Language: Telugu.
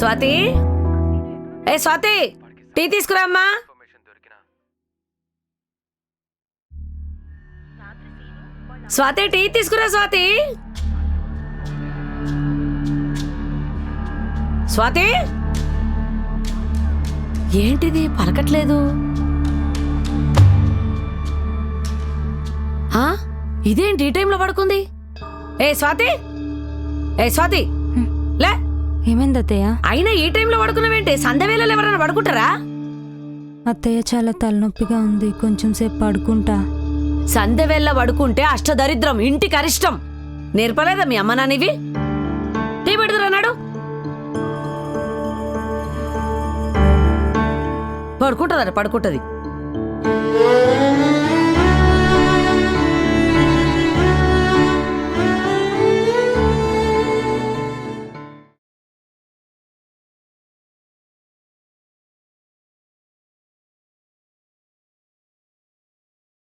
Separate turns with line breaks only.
స్వాతి, ఏ స్వాతి, టీ తీసుకురా అమ్మా. స్వాతి, టీ తీసుకురా స్వాతి. స్వాతి, ఏంటిది పలకట్లేదు? ఇదేంటి ఈ టైంలో పడుకుంది? ఏ స్వాతి, ఏ స్వాతి, లే.
ఏమైంది అత్తయ్య?
అయినా ఈ టైంలో పడుకున్నావేంటి? సంధ్యవేళలో ఎవరైనా పడుకుంటారా?
అత్తయ్య చాలా తలనొప్పిగా ఉంది, కొంచెం సేపు పడుకుంటా.
సంధ్యవేళ పడుకుంటే అష్టదరిద్రం, ఇంటికి అరిష్టం. నేర్పలేదా మీ అమ్మ నానివి? టీ పెడుతురన్నాడు. పడుకుంటుందట, పడుకుంటుంది.